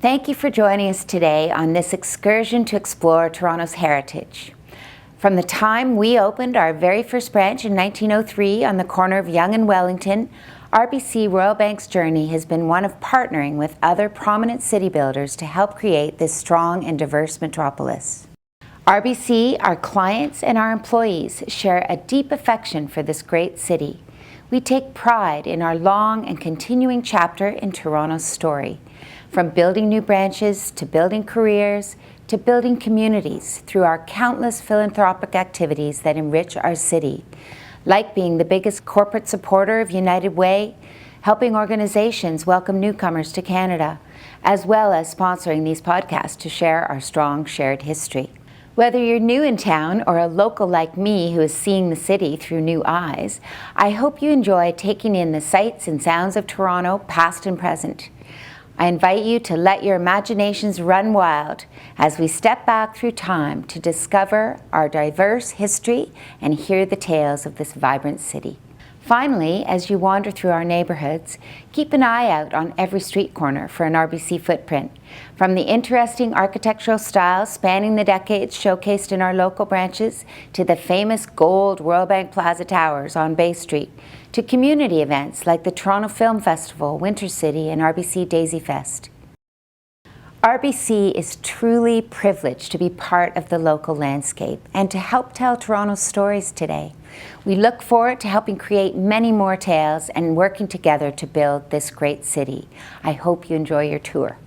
Thank you for joining us today on this excursion to explore Toronto's heritage. From the time we opened our very first branch in 1903 on the corner of Yonge and Wellington, RBC Royal Bank's journey has been one of partnering with other prominent city builders to help create this strong and diverse metropolis. RBC, our clients and our employees share a deep affection for this great city. We take pride in our long and continuing chapter in Toronto's story, from building new branches to building careers to building communities through our countless philanthropic activities that enrich our city, like being the biggest corporate supporter of United Way, helping organizations welcome newcomers to Canada, as well as sponsoring these podcasts to share our strong shared history. Whether you're new in town or a local like me who is seeing the city through new eyes, I hope you enjoy taking in the sights and sounds of Toronto, past and present. I invite you to let your imaginations run wild as we step back through time to discover our diverse history and hear the tales of this vibrant city. Finally, as you wander through our neighborhoods, keep an eye out on every street corner for an RBC footprint. From the interesting architectural styles spanning the decades showcased in our local branches, to the famous gold Royal Bank Plaza towers on Bay Street, to community events like the Toronto Film Festival, Winter City, and RBC Daisy Fest. RBC is truly privileged to be part of the local landscape and to help tell Toronto's stories today. We look forward to helping create many more tales and working together to build this great city. I hope you enjoy your tour.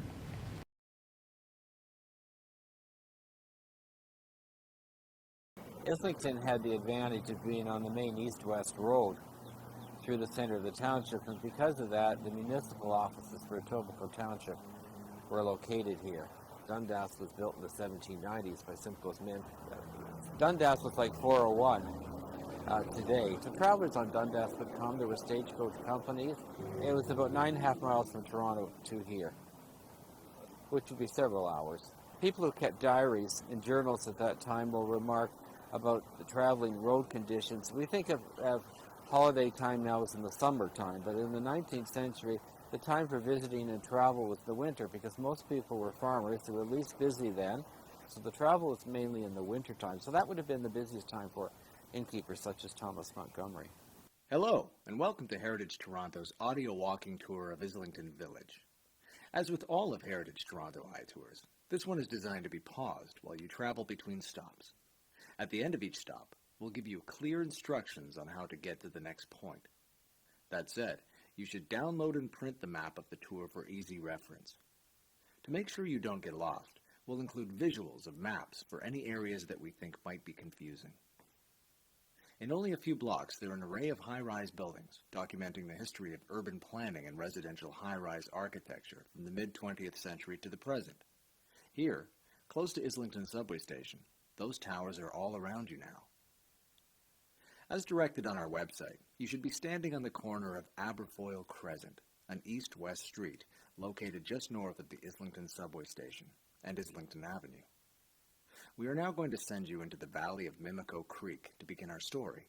Islington had the advantage of being on the main east-west road through the center of the township, and because of that, the municipal offices for Etobicoke Township were located here. Dundas was built in the 1790s by Simcoe's men. Dundas was like 401 today. So travelers on Dundas would come. There were stagecoach companies. It was about 9.5 miles from Toronto to here, which would be several hours. People who kept diaries and journals at that time will remark about the traveling road conditions. We think of holiday time now as in the summertime, but in the 19th century, the time for visiting and travel was the winter, because most people were farmers. They were least busy then, so the travel was mainly in the winter time. So that would have been the busiest time for innkeepers such as Thomas Montgomery. Hello, and welcome to Heritage Toronto's audio walking tour of Islington Village. As with all of Heritage Toronto iTours, this one is designed to be paused while you travel between stops. At the end of each stop, we'll give you clear instructions on how to get to the next point. That said, you should download and print the map of the tour for easy reference. To make sure you don't get lost, we'll include visuals of maps for any areas that we think might be confusing. In only a few blocks, there are an array of high-rise buildings documenting the history of urban planning and residential high-rise architecture from the mid-20th century to the present. Here, close to Islington subway station, those towers are all around you now. As directed on our website, you should be standing on the corner of Aberfoyle Crescent, an east-west street located just north of the Islington subway station and Islington Avenue. We are now going to send you into the valley of Mimico Creek to begin our story.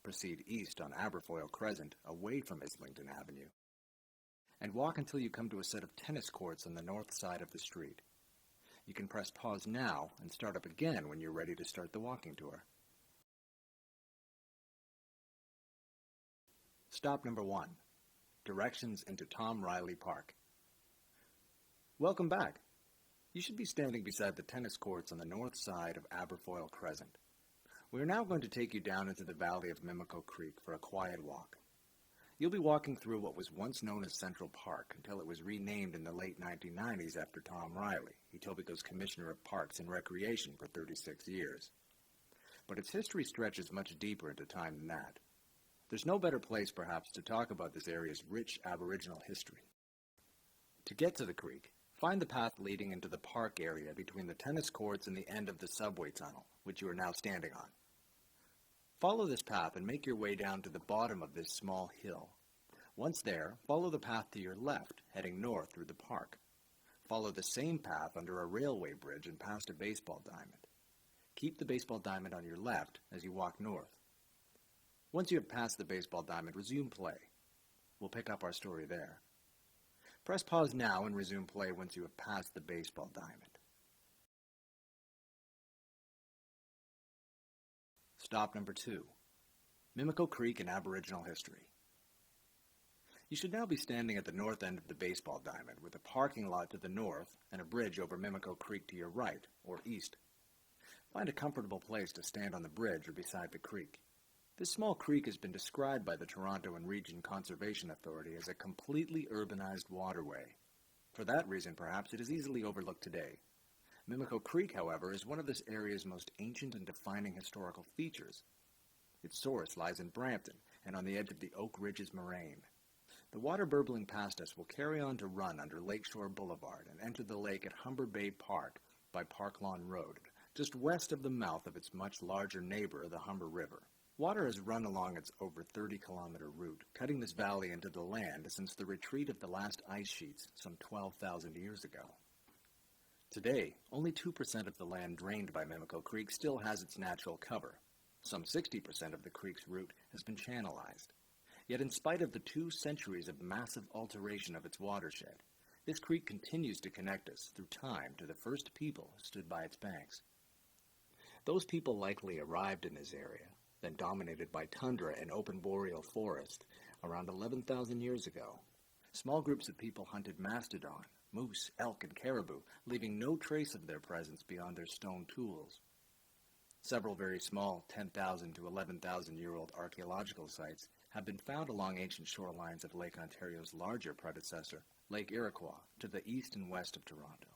Proceed east on Aberfoyle Crescent away from Islington Avenue, and walk until you come to a set of tennis courts on the north side of the street. You can press pause now and start up again when you're ready to start the walking tour. Stop number 1. Directions into Tom Riley Park. Welcome back. You should be standing beside the tennis courts on the north side of Aberfoyle Crescent. We are now going to take you down into the valley of Mimico Creek for a quiet walk. You'll be walking through what was once known as Central Park until it was renamed in the late 1990s after Tom Riley, Etobicoke's Commissioner of Parks and Recreation for 36 years. But its history stretches much deeper into time than that. There's no better place, perhaps, to talk about this area's rich Aboriginal history. To get to the creek, find the path leading into the park area between the tennis courts and the end of the subway tunnel, which you are now standing on. Follow this path and make your way down to the bottom of this small hill. Once there, follow the path to your left, heading north through the park. Follow the same path under a railway bridge and past a baseball diamond. Keep the baseball diamond on your left as you walk north. Once you have passed the baseball diamond, resume play. We'll pick up our story there. Press pause now and resume play once you have passed the baseball diamond. Stop number 2. Mimico Creek and Aboriginal History. You should now be standing at the north end of the baseball diamond with a parking lot to the north and a bridge over Mimico Creek to your right or east. Find a comfortable place to stand on the bridge or beside the creek. This small creek has been described by the Toronto and Region Conservation Authority as a completely urbanized waterway. For that reason, perhaps, it is easily overlooked today. Mimico Creek, however, is one of this area's most ancient and defining historical features. Its source lies in Brampton and on the edge of the Oak Ridges Moraine. The water burbling past us will carry on to run under Lakeshore Boulevard and enter the lake at Humber Bay Park by Park Lawn Road, just west of the mouth of its much larger neighbor, the Humber River. Water has run along its over 30-kilometer route, cutting this valley into the land since the retreat of the last ice sheets some 12,000 years ago. Today, only 2% of the land drained by Mimico Creek still has its natural cover. Some 60% of the creek's route has been channelized. Yet in spite of the 2 centuries of massive alteration of its watershed, this creek continues to connect us through time to the first people who stood by its banks. Those people likely arrived in this area, then dominated by tundra and open boreal forest, around 11,000 years ago. Small groups of people hunted mastodon, moose, elk, and caribou, leaving no trace of their presence beyond their stone tools. Several very small 10,000 to 11,000-year-old archaeological sites have been found along ancient shorelines of Lake Ontario's larger predecessor, Lake Iroquois, to the east and west of Toronto.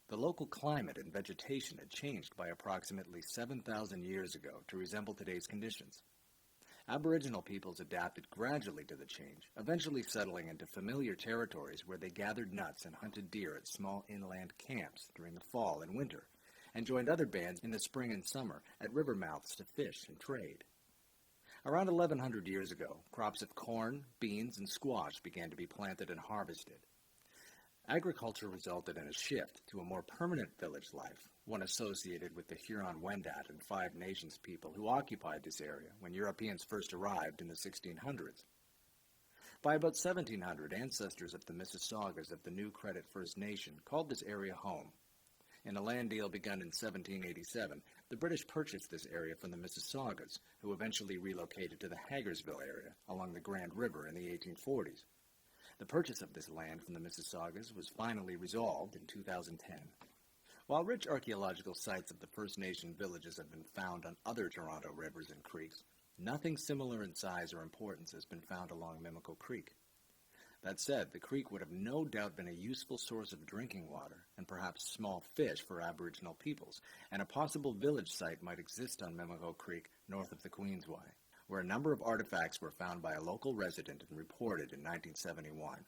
The local climate and vegetation had changed by approximately 7,000 years ago to resemble today's conditions. Aboriginal peoples adapted gradually to the change, eventually settling into familiar territories where they gathered nuts and hunted deer at small inland camps during the fall and winter, and joined other bands in the spring and summer at river mouths to fish and trade. Around 1100 years ago, crops of corn, beans, and squash began to be planted and harvested. Agriculture resulted in a shift to a more permanent village life, one associated with the Huron-Wendat and Five Nations people who occupied this area when Europeans first arrived in the 1600s. By about 1700, ancestors of the Mississaugas of the New Credit First Nation called this area home. In a land deal begun in 1787, the British purchased this area from the Mississaugas, who eventually relocated to the Hagersville area along the Grand River in the 1840s. The purchase of this land from the Mississaugas was finally resolved in 2010. While rich archaeological sites of the First Nation villages have been found on other Toronto rivers and creeks, nothing similar in size or importance has been found along Mimico Creek. That said, the creek would have no doubt been a useful source of drinking water and perhaps small fish for Aboriginal peoples, and a possible village site might exist on Mimico Creek north of the Queensway, where a number of artifacts were found by a local resident and reported in 1971.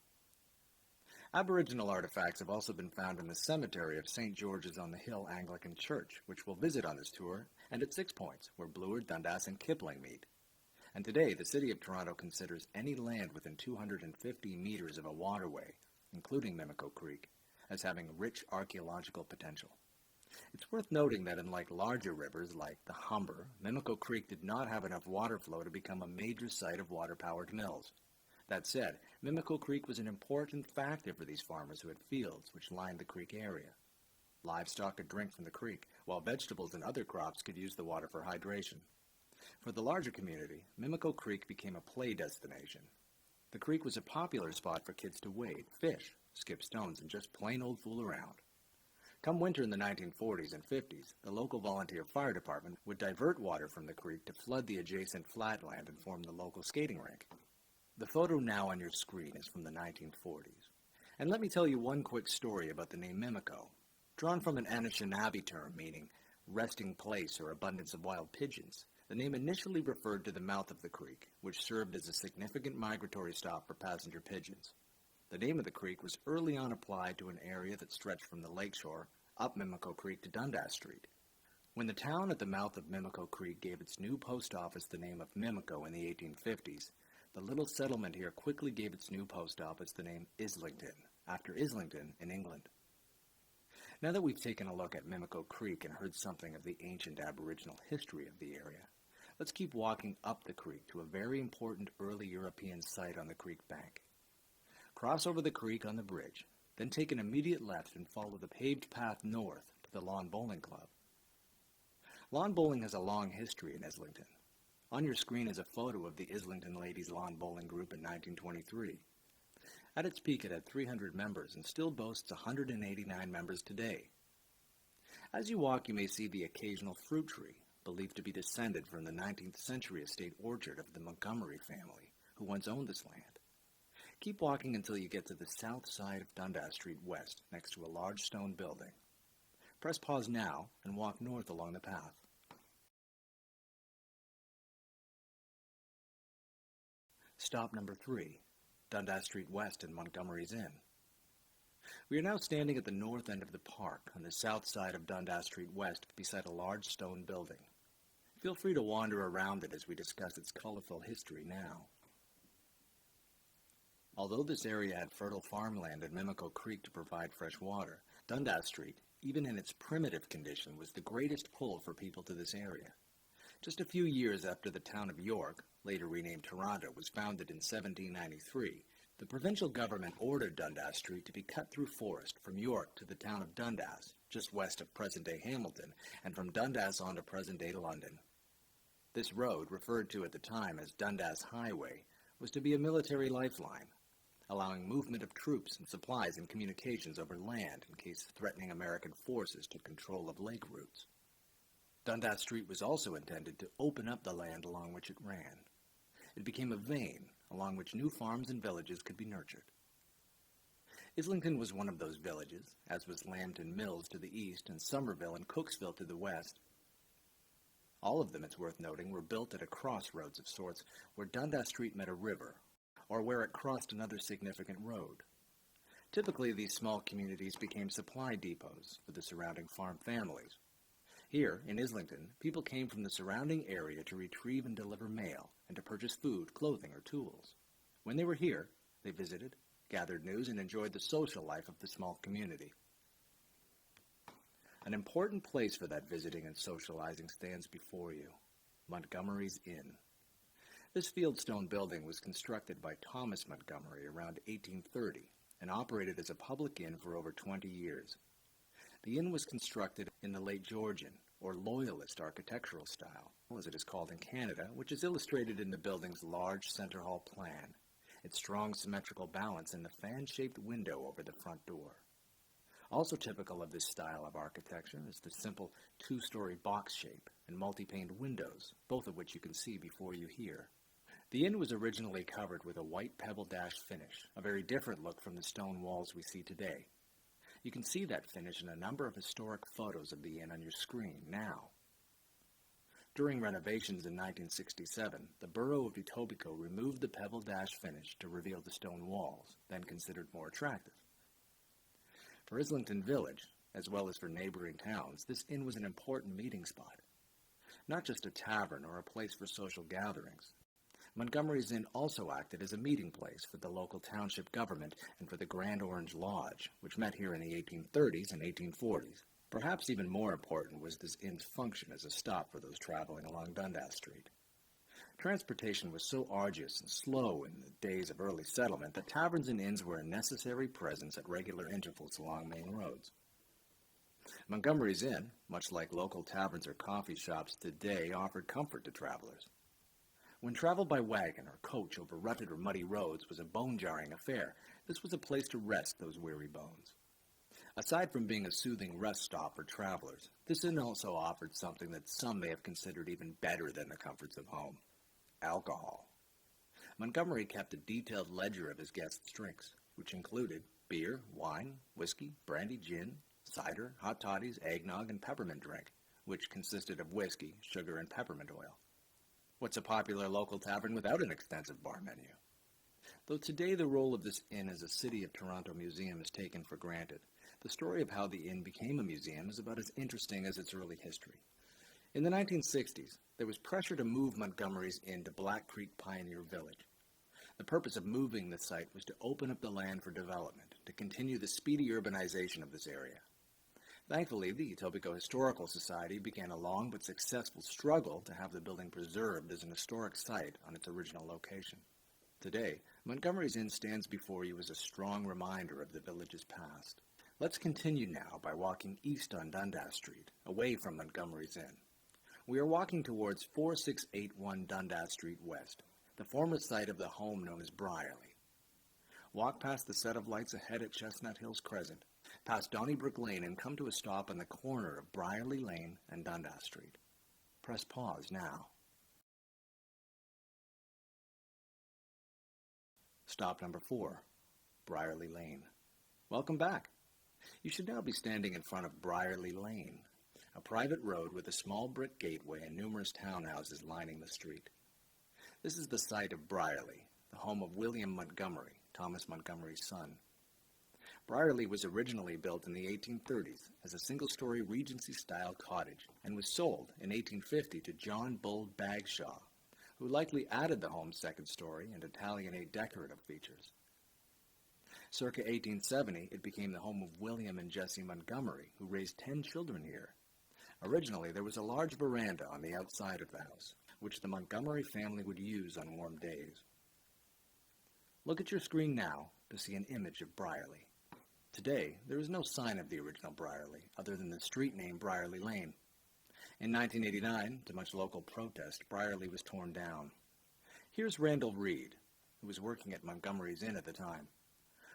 Aboriginal artifacts have also been found in the cemetery of St. George's on the Hill Anglican Church, which we'll visit on this tour, and at 6 Points, where Bloor, Dundas, and Kipling meet. And today, the City of Toronto considers any land within 250 meters of a waterway, including Mimico Creek, as having rich archaeological potential. It's worth noting that unlike larger rivers like the Humber, Mimico Creek did not have enough water flow to become a major site of water-powered mills. That said, Mimico Creek was an important factor for these farmers who had fields which lined the creek area. Livestock could drink from the creek, while vegetables and other crops could use the water for hydration. For the larger community, Mimico Creek became a play destination. The creek was a popular spot for kids to wade, fish, skip stones, and just plain old fool around. Come winter in the 1940s and 50s, the local volunteer fire department would divert water from the creek to flood the adjacent flatland and form the local skating rink. The photo now on your screen is from the 1940s. And let me tell you one quick story about the name Mimico, drawn from an Anishinaabe term meaning resting place or abundance of wild pigeons. The name initially referred to the mouth of the creek, which served as a significant migratory stop for passenger pigeons. The name of the creek was early on applied to an area that stretched from the lakeshore up Mimico Creek to Dundas Street. When the town at the mouth of Mimico Creek gave its new post office the name of Mimico in the 1850s, the little settlement here quickly gave its new post office the name Islington, after Islington in England. Now that we've taken a look at Mimico Creek and heard something of the ancient Aboriginal history of the area, let's keep walking up the creek to a very important early European site on the creek bank. Cross over the creek on the bridge, then take an immediate left and follow the paved path north to the Lawn Bowling Club. Lawn bowling has a long history in Islington. On your screen is a photo of the Islington Ladies Lawn Bowling Group in 1923. At its peak, it had 300 members and still boasts 189 members today. As you walk, you may see the occasional fruit tree, believed to be descended from the 19th century estate orchard of the Montgomery family, who once owned this land. Keep walking until you get to the south side of Dundas Street West, next to a large stone building. Press pause now and walk north along the path. Stop number 3, Dundas Street West and Montgomery's Inn. We are now standing at the north end of the park on the south side of Dundas Street West beside a large stone building. Feel free to wander around it as we discuss its colorful history now. Although this area had fertile farmland and Mimico Creek to provide fresh water, Dundas Street, even in its primitive condition, was the greatest pull for people to this area. Just a few years after the town of York, later renamed Toronto, was founded in 1793, the provincial government ordered Dundas Street to be cut through forest from York to the town of Dundas, just west of present-day Hamilton, and from Dundas on to present-day London. This road, referred to at the time as Dundas Highway, was to be a military lifeline, allowing movement of troops and supplies and communications over land in case threatening American forces took control of lake routes. Dundas Street was also intended to open up the land along which it ran. It became a vein along which new farms and villages could be nurtured. Islington was one of those villages, as was Lambton Mills to the east and Somerville and Cooksville to the west. All of them, it's worth noting, were built at a crossroads of sorts where Dundas Street met a river, or where it crossed another significant road. Typically, these small communities became supply depots for the surrounding farm families. Here, in Islington, people came from the surrounding area to retrieve and deliver mail, and to purchase food, clothing, or tools. When they were here, they visited, gathered news, and enjoyed the social life of the small community. An important place for that visiting and socializing stands before you, Montgomery's Inn. This fieldstone building was constructed by Thomas Montgomery around 1830 and operated as a public inn for over 20 years. The inn was constructed in the late Georgian, or Loyalist architectural style, as it is called in Canada, which is illustrated in the building's large center hall plan, its strong symmetrical balance, and the fan-shaped window over the front door. Also typical of this style of architecture is the simple two-story box shape and multi-paned windows, both of which you can see before you hear. The inn was originally covered with a white pebble dash finish, a very different look from the stone walls we see today. You can see that finish in a number of historic photos of the inn on your screen now. During renovations in 1967, the borough of Etobicoke removed the pebble dash finish to reveal the stone walls, then considered more attractive. For Islington Village, as well as for neighboring towns, this inn was an important meeting spot. Not just a tavern or a place for social gatherings. Montgomery's Inn also acted as a meeting place for the local township government and for the Grand Orange Lodge, which met here in the 1830s and 1840s. Perhaps even more important was this inn's function as a stop for those traveling along Dundas Street. Transportation was so arduous and slow in the days of early settlement that taverns and inns were a necessary presence at regular intervals along main roads. Montgomery's Inn, much like local taverns or coffee shops today, offered comfort to travelers. When travel by wagon or coach over rutted or muddy roads was a bone-jarring affair, this was a place to rest those weary bones. Aside from being a soothing rest stop for travelers, this inn also offered something that some may have considered even better than the comforts of home: alcohol. Montgomery kept a detailed ledger of his guests' drinks, which included beer, wine, whiskey, brandy, gin, cider, hot toddies, eggnog, and peppermint drink, which consisted of whiskey, sugar, and peppermint oil. What's a popular local tavern without an extensive bar menu? Though today the role of this inn as a City of Toronto museum is taken for granted, the story of how the inn became a museum is about as interesting as its early history. In the 1960s, there was pressure to move Montgomery's Inn to Black Creek Pioneer Village. The purpose of moving the site was to open up the land for development, to continue the speedy urbanization of this area. Thankfully, the Etobicoke Historical Society began a long but successful struggle to have the building preserved as an historic site on its original location. Today, Montgomery's Inn stands before you as a strong reminder of the village's past. Let's continue now by walking east on Dundas Street, away from Montgomery's Inn. We are walking towards 4681 Dundas Street West, the former site of the home known as Brierley. Walk past the set of lights ahead at Chestnut Hills Crescent, past Donnybrook Lane, and come to a stop on the corner of Brierley Lane and Dundas Street. Press pause now. Stop number 4, Brierley Lane. Welcome back. You should now be standing in front of Brierley Lane, a private road with a small brick gateway and numerous townhouses lining the street. This is the site of Brierley, the home of William Montgomery, Thomas Montgomery's son. Brierley was originally built in the 1830s as a single-story Regency-style cottage and was sold in 1850 to John Bull Bagshaw, who likely added the home's second story and Italianate decorative features. Circa 1870, it became the home of William and Jessie Montgomery, who raised 10 children here. Originally, there was a large veranda on the outside of the house, which the Montgomery family would use on warm days. Look at your screen now to see an image of Brierley. Today, there is no sign of the original Brierley, other than the street name Brierley Lane. In 1989, to much local protest, Brierley was torn down. Here's Randall Reed, who was working at Montgomery's Inn at the time.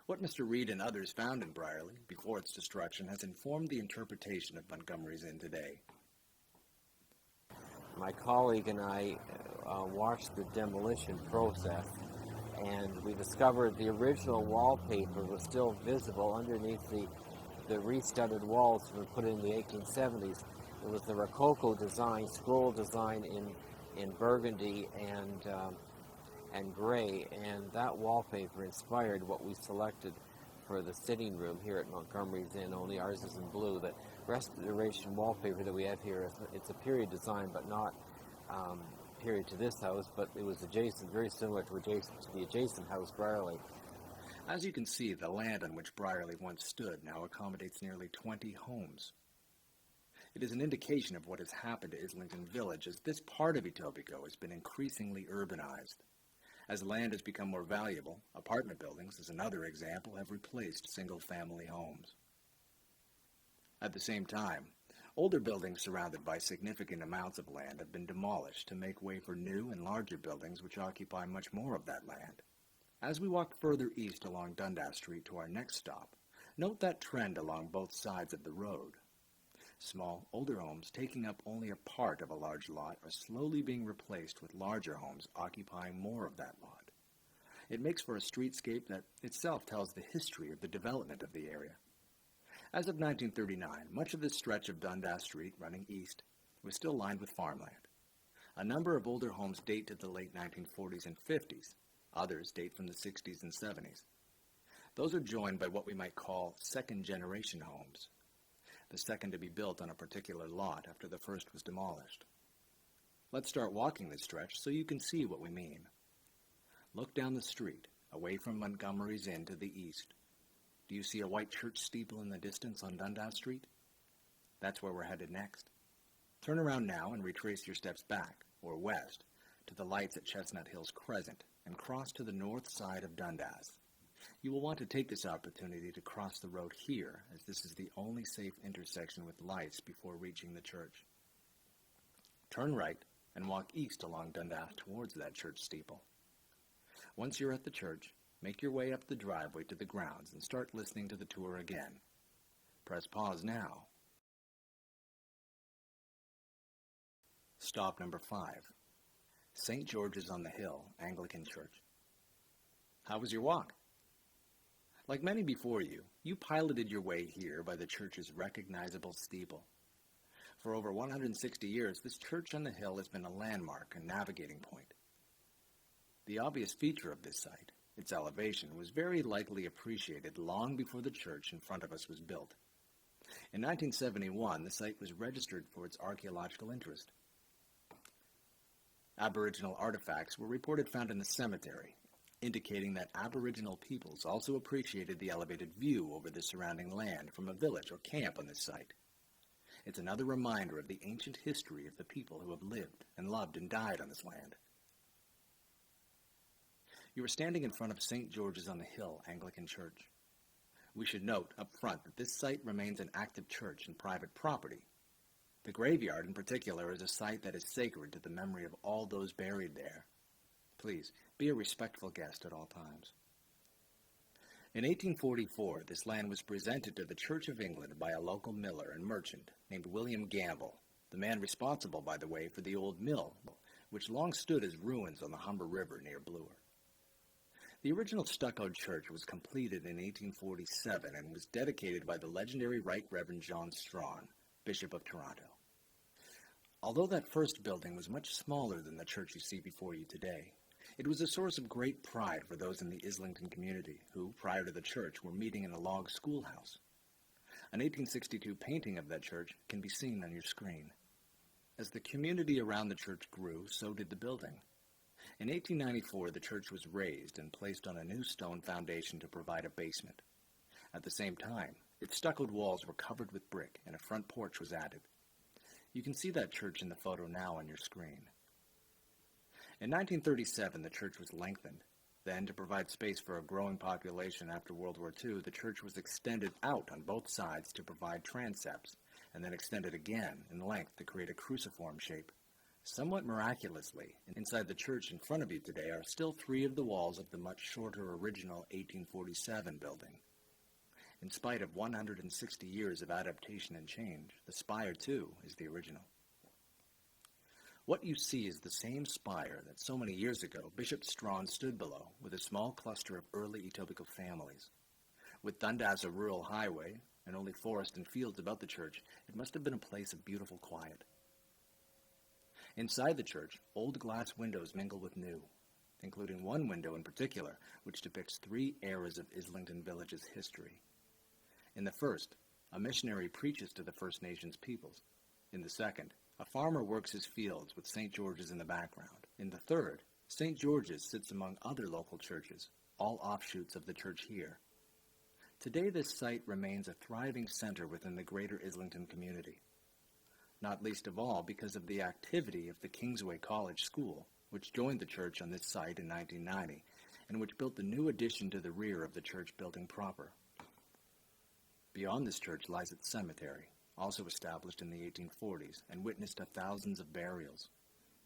What Mr. Reed and others found in Brierley before its destruction has informed the interpretation of Montgomery's Inn today. My colleague and I watched the demolition process, and we discovered the original wallpaper was still visible underneath the re-studded walls that were put in the 1870s. It was the Rococo design, scroll design in burgundy and gray, and that wallpaper inspired what we selected for the sitting room here at Montgomery's Inn, only ours is in blue. The restoration wallpaper that we have here, it's a period design, but not period to this house, but it was adjacent, very similar to the adjacent house, Brierley. As you can see, the land on which Brierley once stood now accommodates nearly 20 homes. It is an indication of what has happened to Islington Village, as this part of Etobicoke has been increasingly urbanized. As land has become more valuable, apartment buildings, as another example, have replaced single-family homes. At the same time, older buildings surrounded by significant amounts of land have been demolished to make way for new and larger buildings which occupy much more of that land. As we walk further east along Dundas Street to our next stop, note that trend along both sides of the road. Small, older homes taking up only a part of a large lot are slowly being replaced with larger homes occupying more of that lot. It makes for a streetscape that itself tells the history of the development of the area. As of 1939, much of this stretch of Dundas Street running east was still lined with farmland. A number of older homes date to the late 1940s and 50s. Others date from the 60s and 70s. Those are joined by what we might call second-generation homes, the second to be built on a particular lot after the first was demolished. Let's start walking this stretch so you can see what we mean. Look down the street, away from Montgomery's Inn to the east. Do you see a white church steeple in the distance on Dundas Street? That's where we're headed next. Turn around now and retrace your steps back, or west, to the lights at Chestnut Hills Crescent, and cross to the north side of Dundas. You will want to take this opportunity to cross the road here, as this is the only safe intersection with lights before reaching the church. Turn right and walk east along Dundas towards that church steeple. Once you're at the church, make your way up the driveway to the grounds and start listening to the tour again. Press pause now. Stop number 5. St. George's on the Hill, Anglican Church. How was your walk? Like many before you, you piloted your way here by the church's recognizable steeple. For over 160 years, this church on the hill has been a landmark and navigating point. The obvious feature of this site, its elevation, was very likely appreciated long before the church in front of us was built. In 1971, the site was registered for its archaeological interest. Aboriginal artifacts were reported found in the cemetery, indicating that Aboriginal peoples also appreciated the elevated view over the surrounding land from a village or camp on this site. It's another reminder of the ancient history of the people who have lived and loved and died on this land. You are standing in front of St. George's on the Hill Anglican Church. We should note up front that this site remains an active church and private property. The graveyard in particular is a site that is sacred to the memory of all those buried there. Please, be a respectful guest at all times. In 1844, this land was presented to the Church of England by a local miller and merchant named William Gamble, the man responsible, by the way, for the old mill, which long stood as ruins on the Humber River near Bloor. The original stuccoed church was completed in 1847 and was dedicated by the legendary Right Reverend John Strawn, Bishop of Toronto. Although that first building was much smaller than the church you see before you today, it was a source of great pride for those in the Islington community who, prior to the church, were meeting in a log schoolhouse. An 1862 painting of that church can be seen on your screen. As the community around the church grew, so did the building. In 1894, the church was raised and placed on a new stone foundation to provide a basement. At the same time, its stuccoed walls were covered with brick and a front porch was added. You can see that church in the photo now on your screen. In 1937, the church was lengthened. Then, to provide space for a growing population after World War II, the church was extended out on both sides to provide transepts, and then extended again in length to create a cruciform shape. Somewhat miraculously, inside the church in front of you today are still 3 of the walls of the much shorter original 1847 building. In spite of 160 years of adaptation and change, the spire, too, is the original. What you see is the same spire that so many years ago Bishop Strawn stood below with a small cluster of early Etobicoke families. With Dundas a rural highway and only forest and fields about the church, it must have been a place of beautiful quiet. Inside the church, old glass windows mingle with new, including one window in particular, which depicts 3 eras of Islington Village's history. In the first, a missionary preaches to the First Nations peoples. In the second, a farmer works his fields with St. George's in the background. In the third, St. George's sits among other local churches, all offshoots of the church here. Today, this site remains a thriving center within the greater Islington community. Not least of all because of the activity of the Kingsway College School, which joined the church on this site in 1990, and which built the new addition to the rear of the church building proper. Beyond this church lies its cemetery, also established in the 1840s and witnessed to thousands of burials.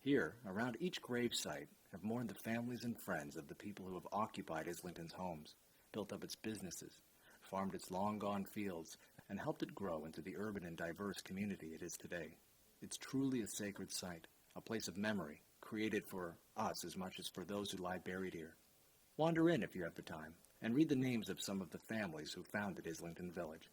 Here, around each grave site, have mourned the families and friends of the people who have occupied Islington's homes, built up its businesses, farmed its long-gone fields, and helped it grow into the urban and diverse community it is today. It's truly a sacred site, a place of memory, created for us as much as for those who lie buried here. Wander in if you have the time, and read the names of some of the families who founded Islington Village.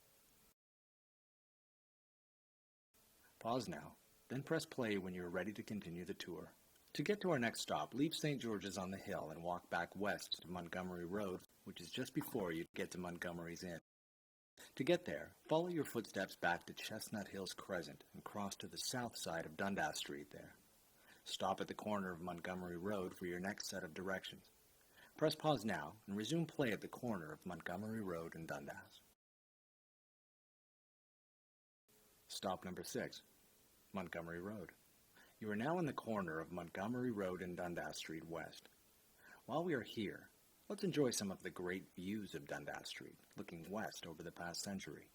Pause now, then press play when you are ready to continue the tour. To get to our next stop, leave St. George's on the Hill and walk back west to Montgomery Road, which is just before you get to Montgomery's Inn. To get there, follow your footsteps back to Chestnut Hills Crescent and cross to the south side of Dundas Street there. Stop at the corner of Montgomery Road for your next set of directions. Press pause now and resume play at the corner of Montgomery Road and Dundas. Stop number 6, Montgomery Road. You are now in the corner of Montgomery Road and Dundas Street West. While we are here, let's enjoy some of the great views of Dundas Street, looking west over the past century.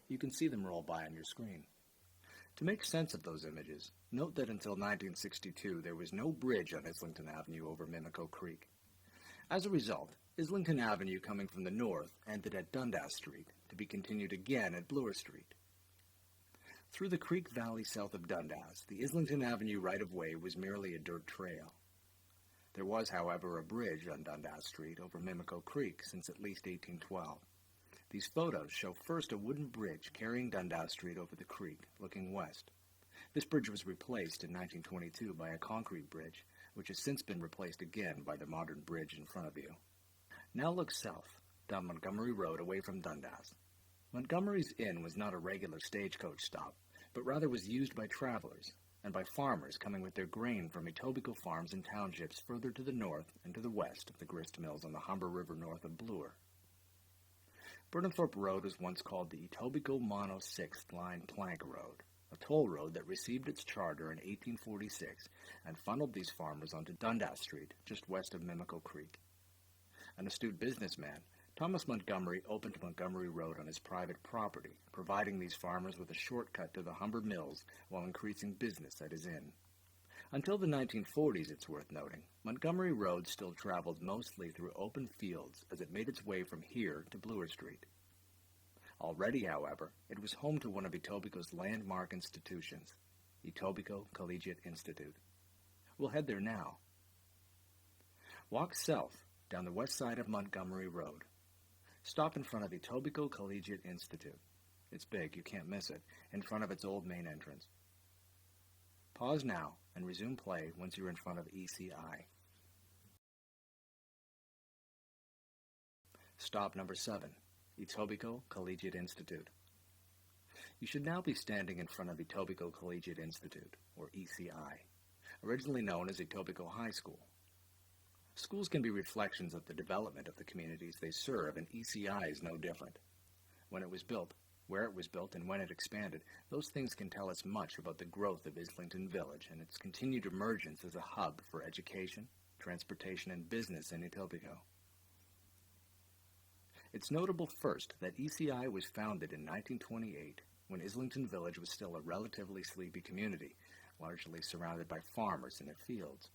You can see them roll by on your screen. To make sense of those images, note that until 1962 there was no bridge on Islington Avenue over Mimico Creek. As a result, Islington Avenue coming from the north ended at Dundas Street, to be continued again at Bloor Street. Through the creek valley south of Dundas, the Islington Avenue right-of-way was merely a dirt trail. There was, however, a bridge on Dundas Street over Mimico Creek since at least 1812. These photos show first a wooden bridge carrying Dundas Street over the creek, looking west. This bridge was replaced in 1922 by a concrete bridge, which has since been replaced again by the modern bridge in front of you. Now look south, down Montgomery Road away from Dundas. Montgomery's Inn was not a regular stagecoach stop, but rather was used by travelers and by farmers coming with their grain from Etobicoke farms and townships further to the north and to the west of the grist mills on the Humber River north of Bloor. Burnhamthorpe Road was once called the Etobicoke Mono 6th Line Plank Road, a toll road that received its charter in 1846 and funneled these farmers onto Dundas Street, just west of Mimico Creek. An astute businessman, Thomas Montgomery opened Montgomery Road on his private property, providing these farmers with a shortcut to the Humber Mills while increasing business at his inn. Until the 1940s, it's worth noting, Montgomery Road still traveled mostly through open fields as it made its way from here to Bloor Street. Already, however, it was home to one of Etobicoke's landmark institutions, Etobicoke Collegiate Institute. We'll head there now. Walk south down the west side of Montgomery Road. Stop in front of Etobicoke Collegiate Institute. It's big, you can't miss it, in front of its old main entrance. Pause now and resume play once you're in front of ECI. Stop number 7, Etobicoke Collegiate Institute. You should now be standing in front of Etobicoke Collegiate Institute, or ECI, originally known as Etobicoke High School. Schools can be reflections of the development of the communities they serve, and ECI is no different. When it was built, where it was built, and when it expanded, those things can tell us much about the growth of Islington Village and its continued emergence as a hub for education, transportation, and business in Etobicoke. It's notable first that ECI was founded in 1928 when Islington Village was still a relatively sleepy community, largely surrounded by farmers in their fields.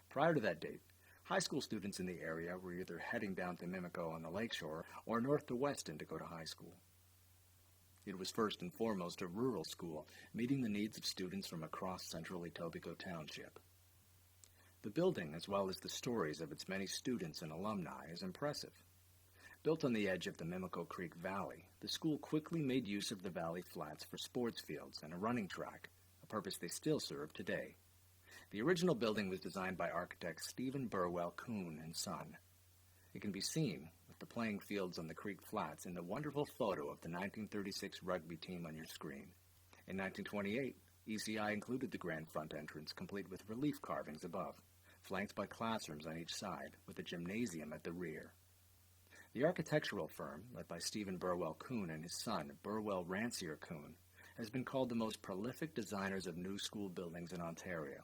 Prior to that date, high school students in the area were either heading down to Mimico on the lakeshore or north to Weston to go to high school. It was first and foremost a rural school, meeting the needs of students from across central Etobicoke Township. The building, as well as the stories of its many students and alumni, is impressive. Built on the edge of the Mimico Creek Valley, the school quickly made use of the valley flats for sports fields and a running track, a purpose they still serve today. The original building was designed by architect Stephen Burwell Coon and Son. It can be seen, with the playing fields on the creek flats, in the wonderful photo of the 1936 rugby team on your screen. In 1928, ECI included the grand front entrance, complete with relief carvings above, flanked by classrooms on each side, with a gymnasium at the rear. The architectural firm, led by Stephen Burwell Coon and his son, Burwell Rancier Coon, has been called the most prolific designers of new school buildings in Ontario.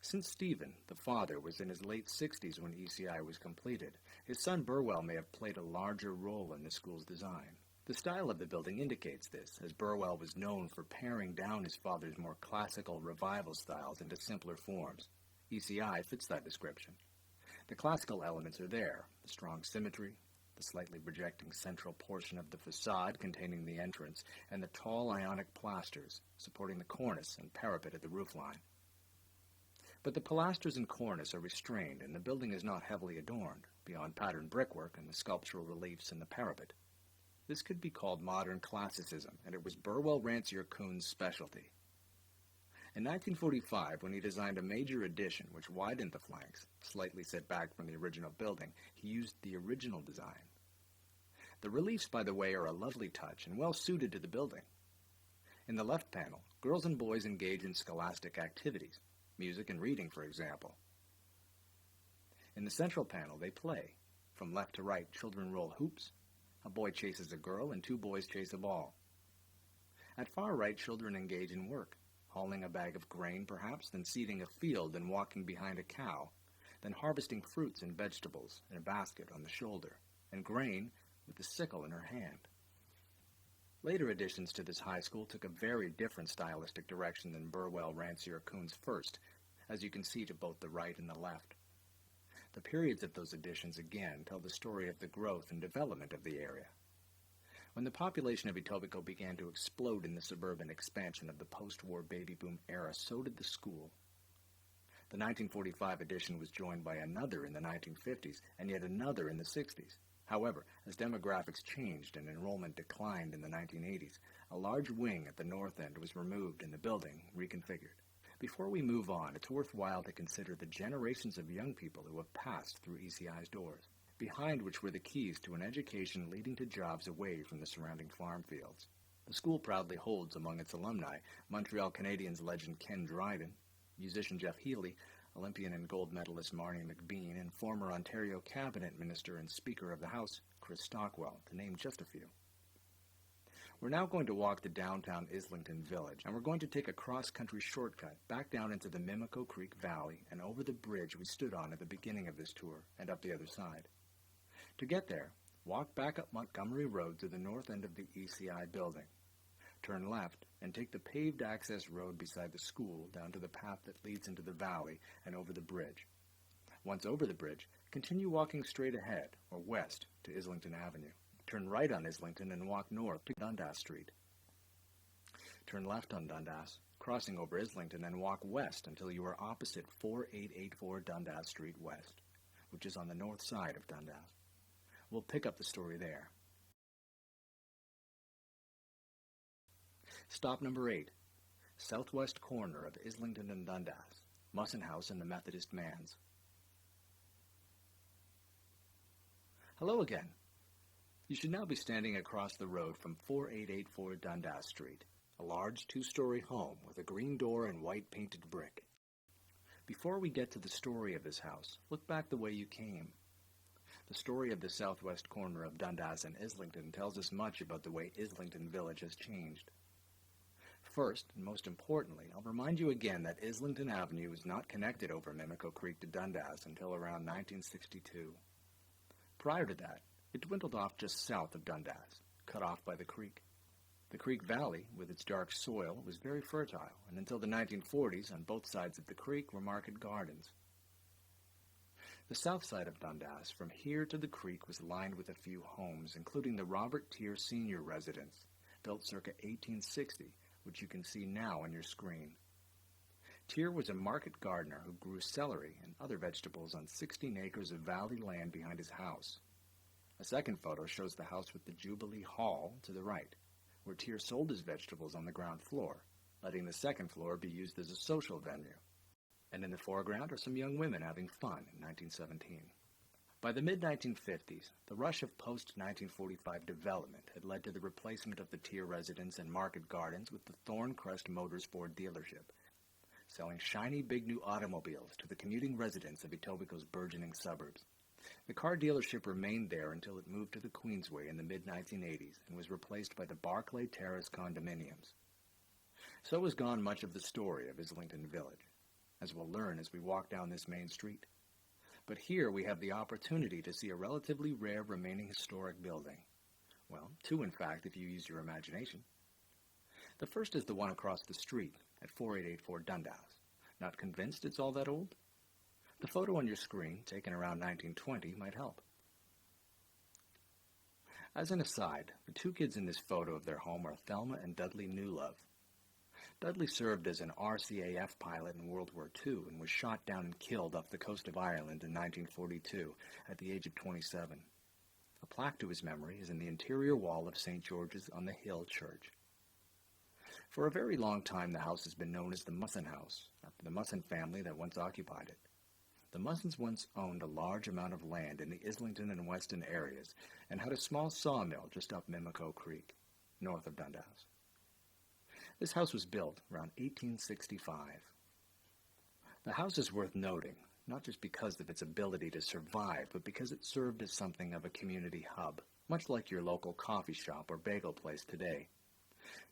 Since Stephen, the father, was in his late 60s when ECI was completed, his son Burwell may have played a larger role in the school's design. The style of the building indicates this, as Burwell was known for paring down his father's more classical revival styles into simpler forms. ECI fits that description. The classical elements are there, the strong symmetry, the slightly projecting central portion of the facade containing the entrance, and the tall ionic pilasters supporting the cornice and parapet at the roofline. But the pilasters and cornice are restrained, and the building is not heavily adorned, beyond patterned brickwork and the sculptural reliefs in the parapet. This could be called modern classicism, and it was Burwell Rancier Coon's specialty. In 1945, when he designed a major addition which widened the flanks, slightly set back from the original building, he used the original design. The reliefs, by the way, are a lovely touch and well suited to the building. In the left panel, girls and boys engage in scholastic activities, music and reading, for example. In the central panel, they play. From left to right, children roll hoops. A boy chases a girl, and 2 boys chase a ball. At far right, children engage in work, hauling a bag of grain, perhaps, then seeding a field and walking behind a cow, then harvesting fruits and vegetables in a basket on the shoulder, and grain with a sickle in her hand. Later additions to this high school took a very different stylistic direction than Burwell Rancier Coon's first, as you can see to both the right and the left. The periods of those additions again tell the story of the growth and development of the area. When the population of Etobicoke began to explode in the suburban expansion of the post-war baby boom era, so did the school. The 1945 addition was joined by another in the 1950s, and yet another in the 60s. However, as demographics changed and enrollment declined in the 1980s, a large wing at the north end was removed and the building reconfigured. Before we move on, it's worthwhile to consider the generations of young people who have passed through ECI's doors, behind which were the keys to an education leading to jobs away from the surrounding farm fields. The school proudly holds among its alumni Montreal Canadiens legend Ken Dryden, musician Jeff Healey, Olympian and gold medalist Marnie McBean, and former Ontario Cabinet Minister and Speaker of the House Chris Stockwell, to name just a few. We're now going to walk the downtown Islington Village, and we're going to take a cross-country shortcut back down into the Mimico Creek Valley and over the bridge we stood on at the beginning of this tour and up the other side. To get there, walk back up Montgomery Road to the north end of the ECI building. Turn left and take the paved access road beside the school down to the path that leads into the valley and over the bridge. Once over the bridge, continue walking straight ahead, or west, to Islington Avenue. Turn right on Islington and walk north to Dundas Street. Turn left on Dundas, crossing over Islington, and walk west until you are opposite 4884 Dundas Street West, which is on the north side of Dundas. We'll pick up the story there. Stop number 8, southwest corner of Islington and Dundas, Musson House and the Methodist Manse. Hello again. You should now be standing across the road from 4884 Dundas Street, a large two-story home with a green door and white painted brick. Before we get to the story of this house, look back the way you came. The story of the southwest corner of Dundas and Islington tells us much about the way Islington Village has changed. First, and most importantly, I'll remind you again that Islington Avenue was not connected over Mimico Creek to Dundas until around 1962. Prior to that, it dwindled off just south of Dundas, cut off by the creek. The creek valley, with its dark soil, was very fertile, and until the 1940s, on both sides of the creek were market gardens. The south side of Dundas, from here to the creek, was lined with a few homes, including the Robert Tier Senior Residence, built circa 1860, which you can see now on your screen. Tier was a market gardener who grew celery and other vegetables on 16 acres of valley land behind his house. A second photo shows the house with the Jubilee Hall to the right, where Tier sold his vegetables on the ground floor, letting the second floor be used as a social venue. And in the foreground are some young women having fun in 1917. By the mid-1950s, the rush of post-1945 development had led to the replacement of the Tier residence and market gardens with the Thorncrest Motors Ford dealership, selling shiny big new automobiles to the commuting residents of Etobicoke's burgeoning suburbs. The car dealership remained there until it moved to the Queensway in the mid-1980s and was replaced by the Barclay Terrace condominiums. So was gone much of the story of Islington Village, as we'll learn as we walk down this main street. But here we have the opportunity to see a relatively rare remaining historic building. Well, two in fact if you use your imagination. The first is the one across the street at 4884 Dundas. Not convinced it's all that old? The photo on your screen, taken around 1920, might help. As an aside, the two kids in this photo of their home are Thelma and Dudley Newlove. Dudley served as an RCAF pilot in World War II and was shot down and killed off the coast of Ireland in 1942 at the age of 27. A plaque to his memory is in the interior wall of St. George's on the Hill Church. For a very long time, the house has been known as the Musson House, after the Musson family that once occupied it. The Mussons once owned a large amount of land in the Islington and Weston areas and had a small sawmill just up Mimico Creek, north of Dundas. This house was built around 1865. The house is worth noting, not just because of its ability to survive, but because it served as something of a community hub, much like your local coffee shop or bagel place today.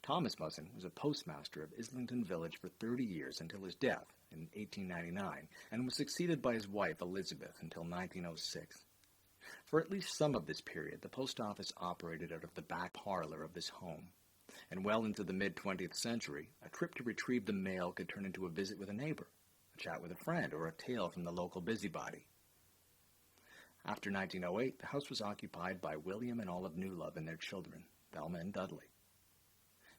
Thomas Musson was a postmaster of Islington Village for 30 years until his death in 1899, and was succeeded by his wife Elizabeth until 1906. For at least some of this period, the post office operated out of the back parlor of this home, and well into the mid-20th century, a trip to retrieve the mail could turn into a visit with a neighbor, a chat with a friend, or a tale from the local busybody. After 1908, the house was occupied by William and Olive Newlove and their children, Thelma and Dudley.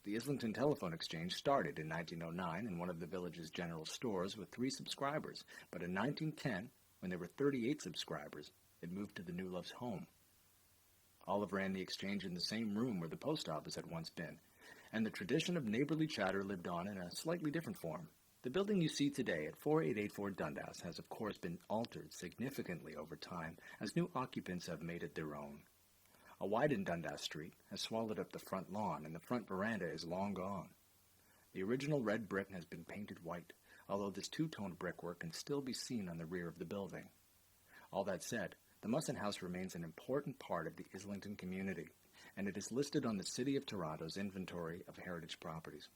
The Islington Telephone Exchange started in 1909 in one of the village's general stores with 3 subscribers, but in 1910, when there were 38 subscribers, it moved to the Newloves' home. Olive ran the exchange in the same room where the post office had once been, and the tradition of neighborly chatter lived on in a slightly different form. The building you see today at 4884 Dundas has of course been altered significantly over time as new occupants have made it their own. A widened Dundas Street has swallowed up the front lawn, and the front veranda is long gone. The original red brick has been painted white, although this two-toned brickwork can still be seen on the rear of the building. All that said, the Musson House remains an important part of the Islington community, and it is listed on the City of Toronto's inventory of heritage properties.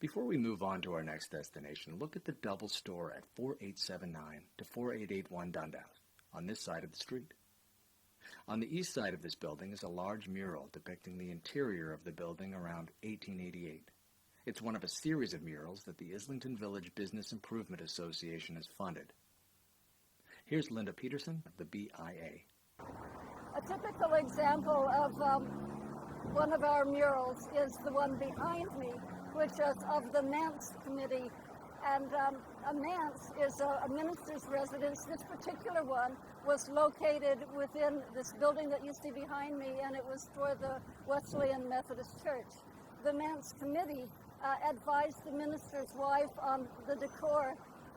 Before we move on to our next destination, look at the double store at 4879 to 4881 Dundas, on this side of the street. On the east side of this building is a large mural depicting the interior of the building around 1888. It's one of a series of murals that the Islington Village Business Improvement Association has funded. Here's Linda Peterson of the BIA. A typical example of one of our murals is the one behind me, which is of the Manse Committee. And a manse is a minister's residence. This particular one was located within this building that you see behind me, and it was for the Wesleyan Methodist Church. The Manse Committee advised the minister's wife on the decor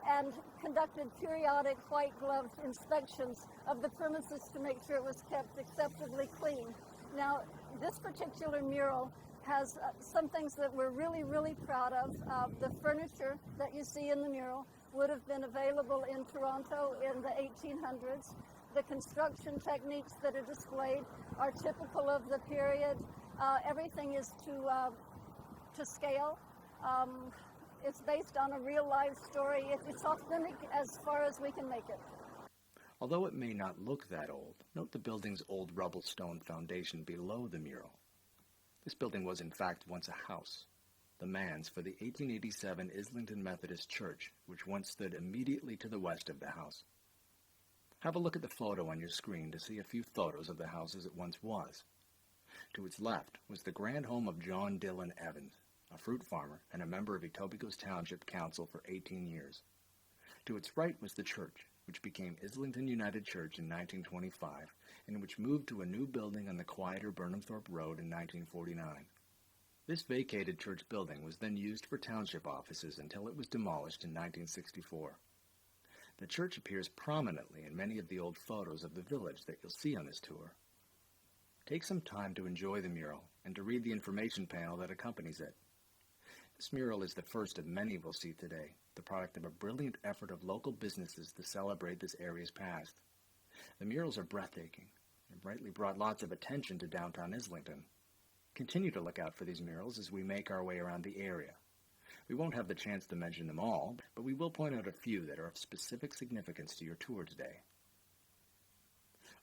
and conducted periodic white-gloved inspections of the premises to make sure it was kept acceptably clean. Now, this particular mural has some things that we're really, really proud of. The furniture that you see in the mural would have been available in Toronto in the 1800s. The construction techniques that are displayed are typical of the period. Everything is to scale. It's based on a real life story. It's authentic as far as we can make it. Although it may not look that old, note the building's old rubble stone foundation below the mural. This building was in fact once a house, the manse for the 1887 Islington Methodist Church, which once stood immediately to the west of the house. Have a look at the photo on your screen to see a few photos of the house as it once was. To its left was the grand home of John Dillon Evans, a fruit farmer and a member of Etobicoke Township Council for 18 years. To its right was the church, which became Islington United Church in 1925, and which moved to a new building on the quieter Burnhamthorpe Road in 1949. This vacated church building was then used for township offices until it was demolished in 1964. The church appears prominently in many of the old photos of the village that you'll see on this tour. Take some time to enjoy the mural and to read the information panel that accompanies it. This mural is the first of many we'll see today, the product of a brilliant effort of local businesses to celebrate this area's past. The murals are breathtaking and rightly brought lots of attention to downtown Islington. Continue to look out for these murals as we make our way around the area. We won't have the chance to mention them all, but we will point out a few that are of specific significance to your tour today.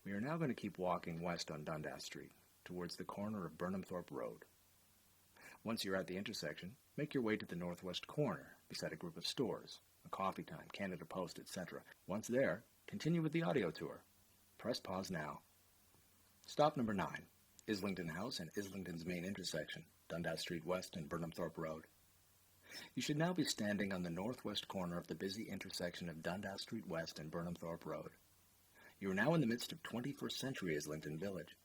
We are now going to keep walking west on Dundas Street, towards the corner of Burnhamthorpe Road. Once you're at the intersection, make your way to the northwest corner, beside a group of stores, a Coffee Time, Canada Post, etc. Once there, continue with the audio tour. Press pause now. Stop number 9, Islington House and Islington's main intersection, Dundas Street West and Burnhamthorpe Road. You should now be standing on the northwest corner of the busy intersection of Dundas Street West and Burnhamthorpe Road. You are now in the midst of 21st century Islington Village.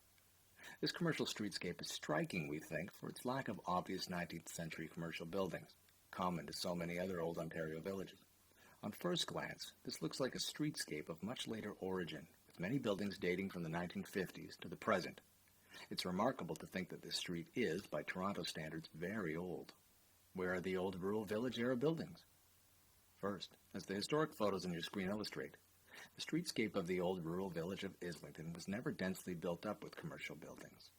This commercial streetscape is striking, we think, for its lack of obvious 19th century commercial buildings, common to so many other old Ontario villages. On first glance, this looks like a streetscape of much later origin, with many buildings dating from the 1950s to the present. It's remarkable to think that this street is, by Toronto standards, very old. Where are the old rural village-era buildings? First, as the historic photos on your screen illustrate, the streetscape of the old rural village of Islington was never densely built up with commercial buildings.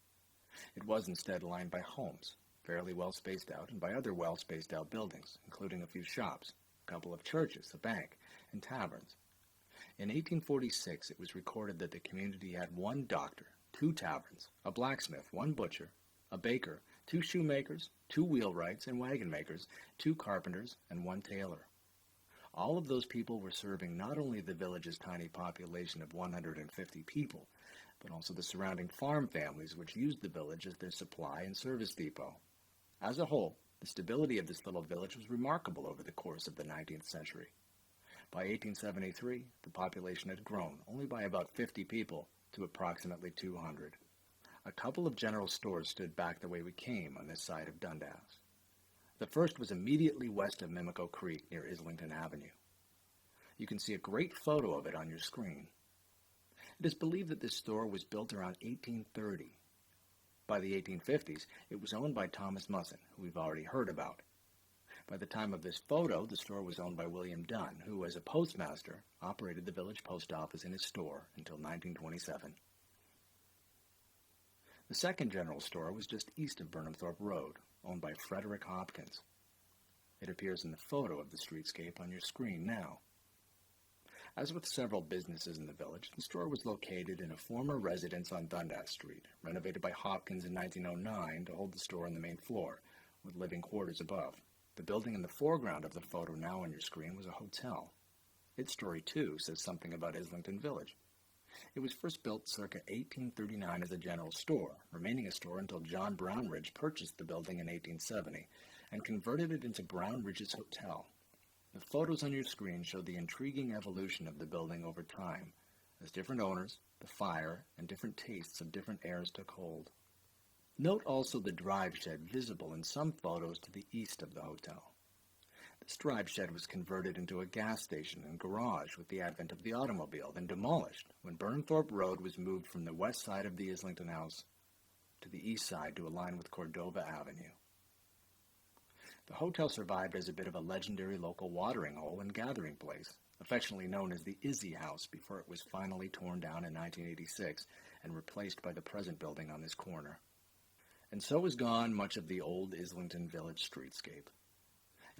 It was instead lined by homes, fairly well spaced out, and by other well spaced out buildings, including a few shops, a couple of churches, a bank, and taverns. In 1846, it was recorded that the community had 1 doctor, 2 taverns, a blacksmith, 1 butcher, a baker, 2 shoemakers, 2 wheelwrights and wagon makers, 2 carpenters, and 1 tailor. All of those people were serving not only the village's tiny population of 150 people, but also the surrounding farm families which used the village as their supply and service depot. As a whole, the stability of this little village was remarkable over the course of the 19th century. By 1873, the population had grown only by about 50 people to approximately 200. A couple of general stores stood back the way we came on this side of Dundas. The first was immediately west of Mimico Creek near Islington Avenue. You can see a great photo of it on your screen. It is believed that this store was built around 1830. By the 1850s, it was owned by Thomas Musson, who we've already heard about. By the time of this photo, the store was owned by William Dunn, who, as a postmaster, operated the village post office in his store until 1927. The second general store was just east of Burnhamthorpe Road, owned by Frederick Hopkins. It appears in the photo of the streetscape on your screen now. As with several businesses in the village, the store was located in a former residence on Dundas Street, renovated by Hopkins in 1909 to hold the store on the main floor, with living quarters above. The building in the foreground of the photo now on your screen was a hotel. Its story, too, says something about Islington Village. It was first built circa 1839 as a general store, remaining a store until John Brownridge purchased the building in 1870 and converted it into Brownridge's Hotel. The photos on your screen show the intriguing evolution of the building over time, as different owners, the fire, and different tastes of different heirs took hold. Note also the drive shed visible in some photos to the east of the hotel. This drive shed was converted into a gas station and garage with the advent of the automobile, then demolished when Burnhamthorpe Road was moved from the west side of the Islington House to the east side to align with Cordova Avenue. The hotel survived as a bit of a legendary local watering hole and gathering place, affectionately known as the Izzy House, before it was finally torn down in 1986 and replaced by the present building on this corner. And so was gone much of the old Islington Village streetscape.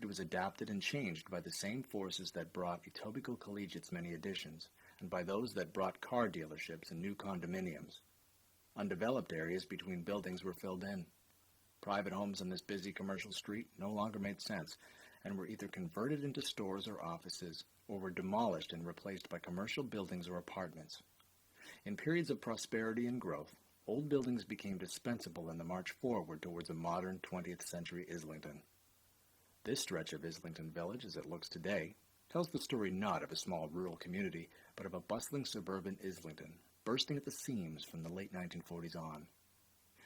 It was adapted and changed by the same forces that brought Etobicoke Collegiate's many additions, and by those that brought car dealerships and new condominiums. Undeveloped areas between buildings were filled in. Private homes on this busy commercial street no longer made sense and were either converted into stores or offices or were demolished and replaced by commercial buildings or apartments. In periods of prosperity and growth, old buildings became dispensable in the march forward towards a modern 20th century Islington. This stretch of Islington Village, as it looks today, tells the story not of a small rural community, but of a bustling suburban Islington, bursting at the seams from the late 1940s on.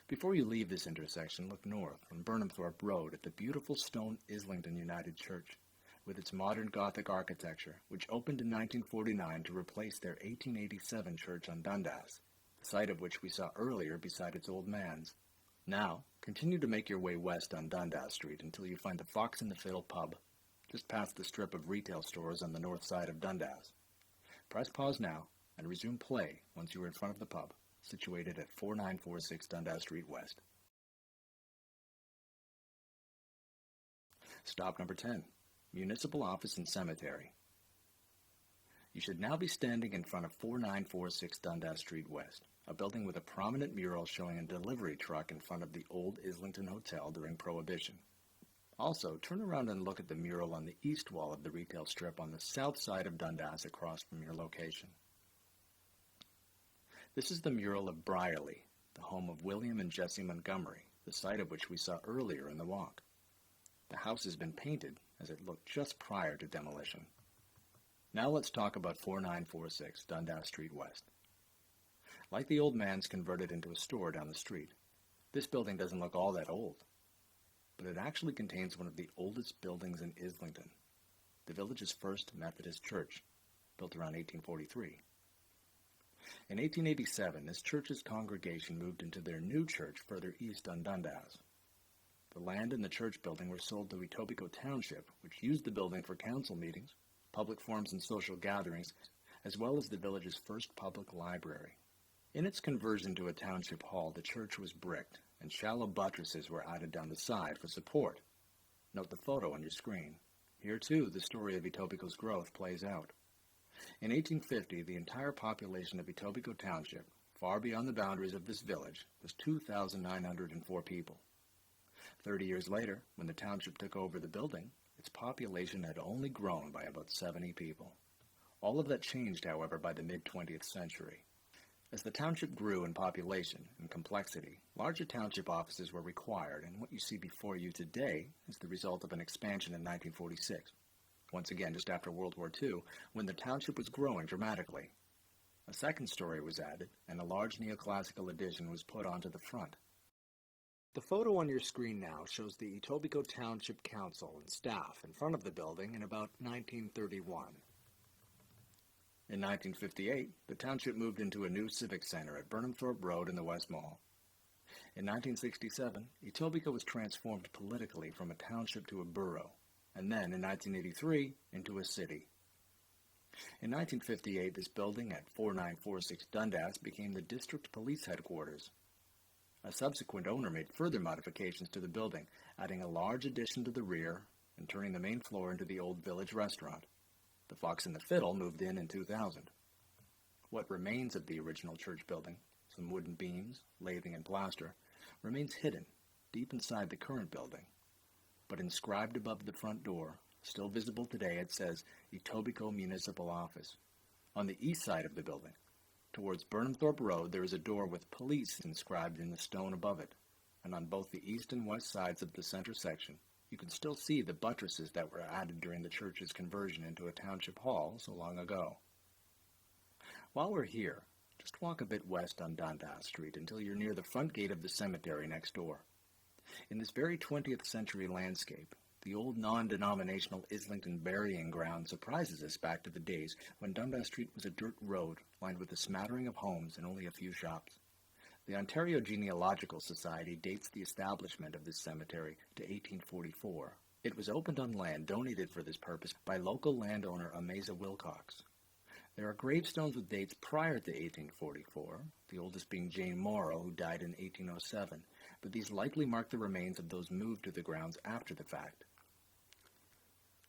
Before you leave this intersection, look north on Burnhamthorpe Road at the beautiful stone Islington United Church, with its modern Gothic architecture, which opened in 1949 to replace their 1887 church on Dundas, the site of which we saw earlier beside its old manse. Now, continue to make your way west on Dundas Street until you find the Fox and the Fiddle pub, just past the strip of retail stores on the north side of Dundas. Press pause now and resume play once you are in front of the pub, situated at 4946 Dundas Street West. Stop number 10, Municipal Office and Cemetery. You should now be standing in front of 4946 Dundas Street West, a building with a prominent mural showing a delivery truck in front of the old Islington Hotel during Prohibition. Also, turn around and look at the mural on the east wall of the retail strip on the south side of Dundas across from your location. This is the mural of Brierley, the home of William and Jessie Montgomery, the site of which we saw earlier in the walk. The house has been painted as it looked just prior to demolition. Now let's talk about 4946 Dundas Street West. Like the old man's converted into a store down the street, this building doesn't look all that old, but it actually contains one of the oldest buildings in Islington, the village's first Methodist church, built around 1843. In 1887, this church's congregation moved into their new church further east on Dundas. The land and the church building were sold to Etobicoke Township, which used the building for council meetings, public forums and social gatherings, as well as the village's first public library. In its conversion to a township hall, the church was bricked, and shallow buttresses were added down the side for support. Note the photo on your screen. Here, too, the story of Etobicoke's growth plays out. In 1850, the entire population of Etobicoke Township, far beyond the boundaries of this village, was 2,904 people. 30 years later, when the township took over the building, its population had only grown by about 70 people. All of that changed, however, by the mid-20th century. As the township grew in population and complexity, larger township offices were required, and what you see before you today is the result of an expansion in 1946. Once again, just after World War II, when the township was growing dramatically. A second story was added, and a large neoclassical addition was put onto the front. The photo on your screen now shows the Etobicoke Township Council and staff in front of the building in about 1931. In 1958, the township moved into a new civic center at Burnhamthorpe Road in the West Mall. In 1967, Etobicoke was transformed politically from a township to a borough, and then in 1983 into a city. In 1958, this building at 4946 Dundas became the district police headquarters. A subsequent owner made further modifications to the building, adding a large addition to the rear and turning the main floor into the old village restaurant. The Fox and the Fiddle moved in 2000. What remains of the original church building, some wooden beams, lathing, and plaster, remains hidden deep inside the current building. But inscribed above the front door, still visible today, it says Etobicoke Municipal Office. On the east side of the building, towards Burnhamthorpe Road, there is a door with police inscribed in the stone above it, and on both the east and west sides of the center section, you can still see the buttresses that were added during the church's conversion into a township hall so long ago. While we're here, just walk a bit west on Dundas Street until you're near the front gate of the cemetery next door. In this very 20th century landscape, the old non-denominational Islington burying ground surprises us back to the days when Dundas Street was a dirt road lined with a smattering of homes and only a few shops. The Ontario Genealogical Society dates the establishment of this cemetery to 1844. It was opened on land donated for this purpose by local landowner Amasa Wilcox. There are gravestones with dates prior to 1844, the oldest being Jane Morrow, who died in 1807, but these likely mark the remains of those moved to the grounds after the fact.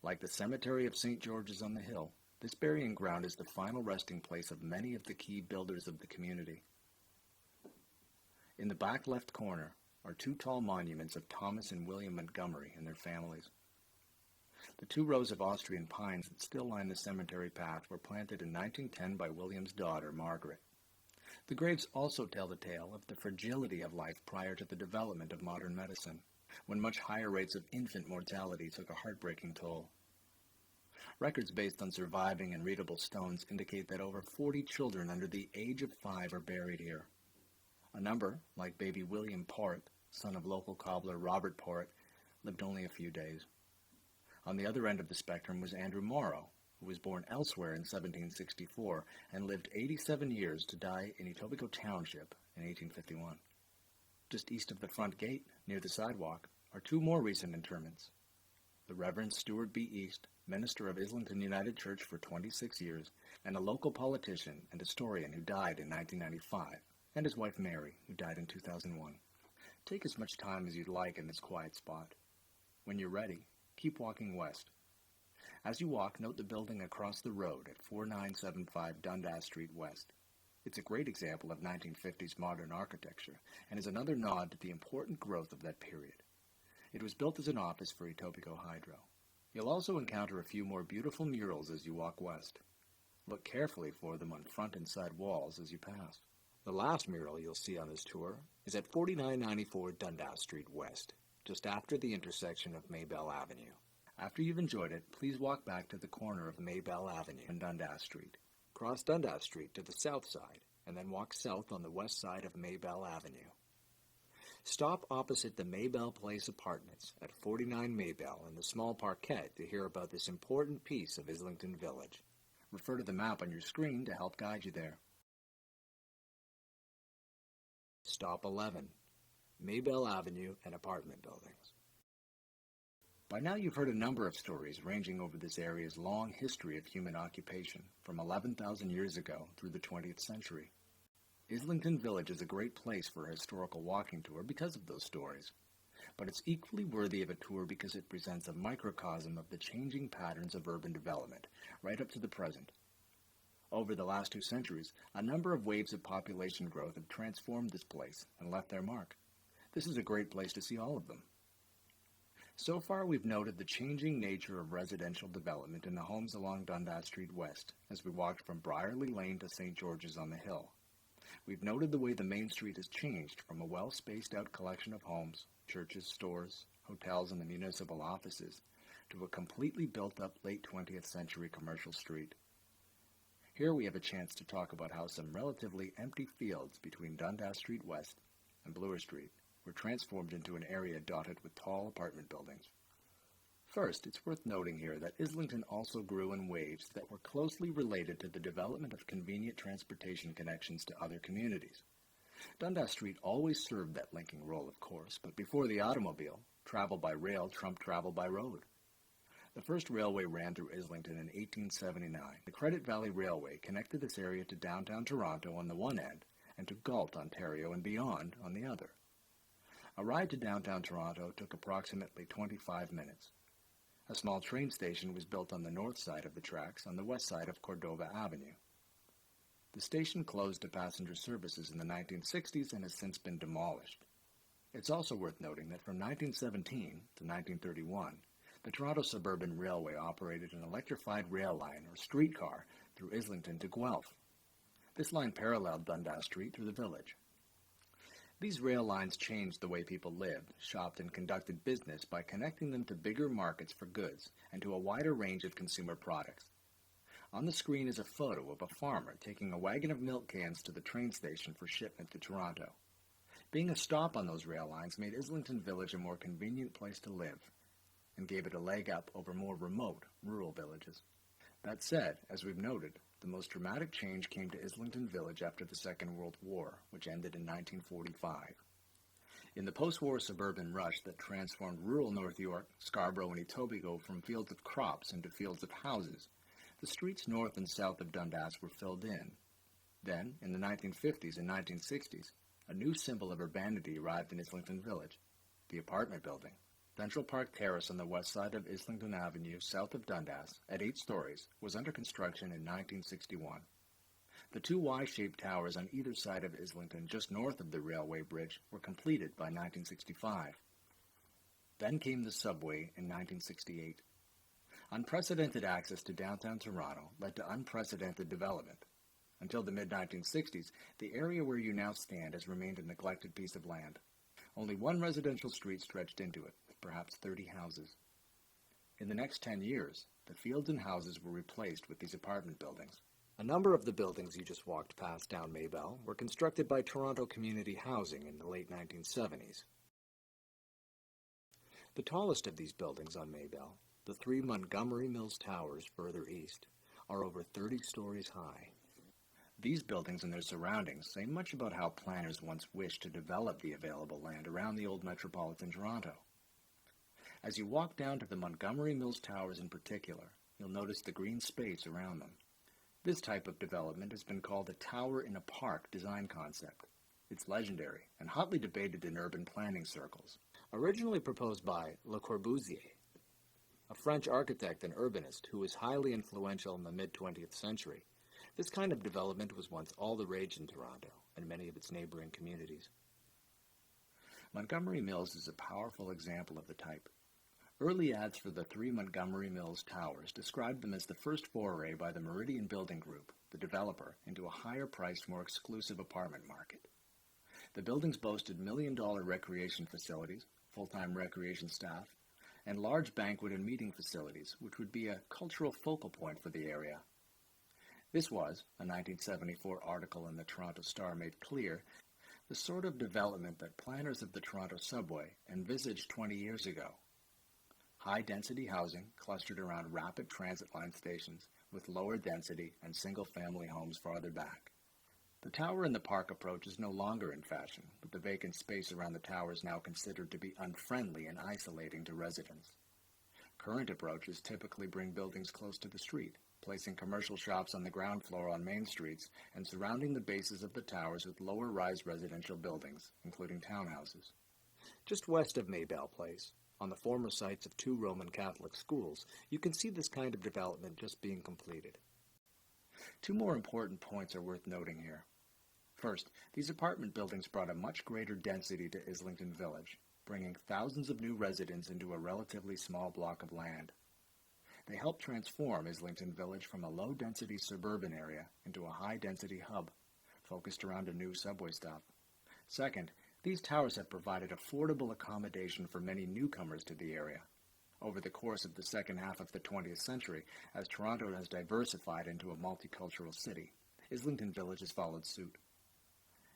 Like the cemetery of St. George's on the Hill, this burying ground is the final resting place of many of the key builders of the community. In the back left corner are two tall monuments of Thomas and William Montgomery and their families. The 2 rows of Austrian pines that still line the cemetery path were planted in 1910 by William's daughter, Margaret. The graves also tell the tale of the fragility of life prior to the development of modern medicine, when much higher rates of infant mortality took a heartbreaking toll. Records based on surviving and readable stones indicate that over 40 children under the age of 5 are buried here. A number, like baby William Porritt, son of local cobbler Robert Porritt, lived only a few days. On the other end of the spectrum was Andrew Morrow, who was born elsewhere in 1764 and lived 87 years to die in Etobicoke Township in 1851. Just east of the front gate, near the sidewalk, are 2 more recent interments. The Reverend Stuart B. East, minister of Islington United Church for 26 years, and a local politician and historian who died in 1995, and his wife Mary, who died in 2001. Take as much time as you'd like in this quiet spot. When you're ready, keep walking west. As you walk, note the building across the road at 4975 Dundas Street West. It's a great example of 1950s modern architecture and is another nod to the important growth of that period. It was built as an office for Etobicoke Hydro. You'll also encounter a few more beautiful murals as you walk west. Look carefully for them on front and side walls as you pass. The last mural you'll see on this tour is at 4994 Dundas Street West, just after the intersection of Maybelle Avenue. After you've enjoyed it, please walk back to the corner of Maybelle Avenue and Dundas Street. Cross Dundas Street to the south side, and then walk south on the west side of Maybelle Avenue. Stop opposite the Maybelle Place Apartments at 49 Maybelle in the small parquet to hear about this important piece of Islington Village. Refer to the map on your screen to help guide you there. Stop 11, Maybelle Avenue and apartment buildings. By now you've heard a number of stories ranging over this area's long history of human occupation, from 11,000 years ago through the 20th century. Islington Village is a great place for a historical walking tour because of those stories, but it's equally worthy of a tour because it presents a microcosm of the changing patterns of urban development, right up to the present. Over the last 2 centuries, a number of waves of population growth have transformed this place and left their mark. This is a great place to see all of them. So far, we've noted the changing nature of residential development in the homes along Dundas Street West as we walked from Brierley Lane to St. George's on the Hill. We've noted the way the main street has changed from a well-spaced-out collection of homes, churches, stores, hotels, and the municipal offices to a completely built-up late 20th century commercial street. Here we have a chance to talk about how some relatively empty fields between Dundas Street West and Bloor Street were transformed into an area dotted with tall apartment buildings. First, it's worth noting here that Islington also grew in waves that were closely related to the development of convenient transportation connections to other communities. Dundas Street always served that linking role, of course, but before the automobile, travel by rail trumped travel by road. The first railway ran through Islington in 1879. The Credit Valley Railway connected this area to downtown Toronto on the one end and to Galt, Ontario and beyond on the other. A ride to downtown Toronto took approximately 25 minutes. A small train station was built on the north side of the tracks on the west side of Cordova Avenue. The station closed to passenger services in the 1960s and has since been demolished. It's also worth noting that from 1917 to 1931, the Toronto Suburban Railway operated an electrified rail line or streetcar through Islington to Guelph. This line paralleled Dundas Street through the village. These rail lines changed the way people lived, shopped, and conducted business by connecting them to bigger markets for goods and to a wider range of consumer products. On the screen is a photo of a farmer taking a wagon of milk cans to the train station for shipment to Toronto. Being a stop on those rail lines made Islington Village a more convenient place to live and gave it a leg up over more remote, rural villages. That said, as we've noted, the most dramatic change came to Islington Village after the Second World War, which ended in 1945. In the post-war suburban rush that transformed rural North York, Scarborough, and Etobicoke from fields of crops into fields of houses, the streets north and south of Dundas were filled in. Then, in the 1950s and 1960s, a new symbol of urbanity arrived in Islington Village, the apartment building. Central Park Terrace on the west side of Islington Avenue, south of Dundas, at 8 stories, was under construction in 1961. The two Y-shaped towers on either side of Islington, just north of the railway bridge, were completed by 1965. Then came the subway in 1968. Unprecedented access to downtown Toronto led to unprecedented development. Until the mid-1960s, the area where you now stand has remained a neglected piece of land. Only one residential street stretched into it, with perhaps 30 houses. In the next 10 years, the fields and houses were replaced with these apartment buildings. A number of the buildings you just walked past down Maybell were constructed by Toronto Community Housing in the late 1970s. The tallest of these buildings on Maybell, the 3 Montgomery Mills Towers further east, are over 30 stories high. These buildings and their surroundings say much about how planners once wished to develop the available land around the old metropolitan Toronto. As you walk down to the Montgomery Mills Towers in particular, you'll notice the green space around them. This type of development has been called a tower in a park design concept. It's legendary and hotly debated in urban planning circles. Originally proposed by Le Corbusier, a French architect and urbanist who was highly influential in the mid-20th century, this kind of development was once all the rage in Toronto and many of its neighboring communities. Montgomery Mills is a powerful example of the type. Early ads for the 3 Montgomery Mills Towers described them as the first foray by the Meridian Building Group, the developer, into a higher-priced, more exclusive apartment market. The buildings boasted million-dollar recreation facilities, full-time recreation staff, and large banquet and meeting facilities, which would be a cultural focal point for the area. This was, a 1974 article in the Toronto Star made clear, the sort of development that planners of the Toronto subway envisaged 20 years ago. High-density housing clustered around rapid transit line stations with lower density and single-family homes farther back. The tower in the park approach is no longer in fashion, but the vacant space around the tower is now considered to be unfriendly and isolating to residents. Current approaches typically bring buildings close to the street, placing commercial shops on the ground floor on main streets and surrounding the bases of the towers with lower-rise residential buildings, including townhouses. Just west of Maybell Place, on the former sites of 2 Roman Catholic schools, you can see this kind of development just being completed. 2 more important points are worth noting here. First, these apartment buildings brought a much greater density to Islington Village, bringing thousands of new residents into a relatively small block of land. They helped transform Islington Village from a low-density suburban area into a high-density hub, focused around a new subway stop. Second, these towers have provided affordable accommodation for many newcomers to the area. Over the course of the second half of the 20th century, as Toronto has diversified into a multicultural city, Islington Village has followed suit.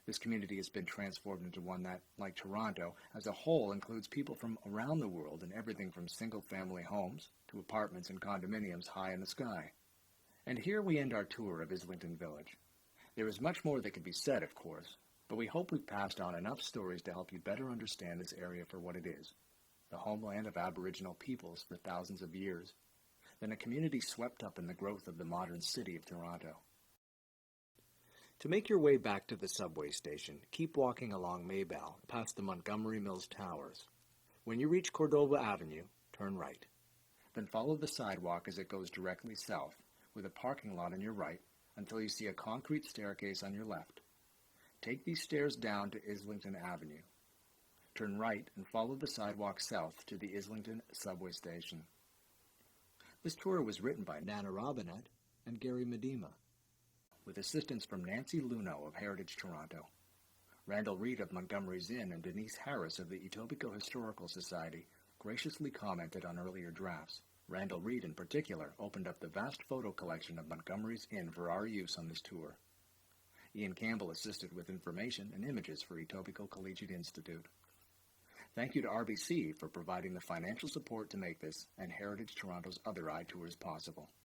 This community has been transformed into one that, like Toronto, as a whole includes people from around the world in everything from single-family homes to apartments and condominiums high in the sky. And here we end our tour of Islington Village. There is much more that could be said, of course, but we hope we've passed on enough stories to help you better understand this area for what it is, the homeland of Aboriginal peoples for thousands of years, then a community swept up in the growth of the modern city of Toronto. To make your way back to the subway station, keep walking along Maybell past the Montgomery Mills Towers. When you reach Cordova Avenue, turn right. Then follow the sidewalk as it goes directly south, with a parking lot on your right, until you see a concrete staircase on your left. Take these stairs down to Islington Avenue. Turn right and follow the sidewalk south to the Islington subway station. This tour was written by Nana Robinette and Gary Medema, with assistance from Nancy Luno of Heritage Toronto, Randall Reed of Montgomery's Inn, and Denise Harris of the Etobicoke Historical Society graciously commented on earlier drafts. Randall Reed, in particular, opened up the vast photo collection of Montgomery's Inn for our use on this tour. Ian Campbell assisted with information and images for Etobicoke Collegiate Institute. Thank you to RBC for providing the financial support to make this and Heritage Toronto's other iTours possible.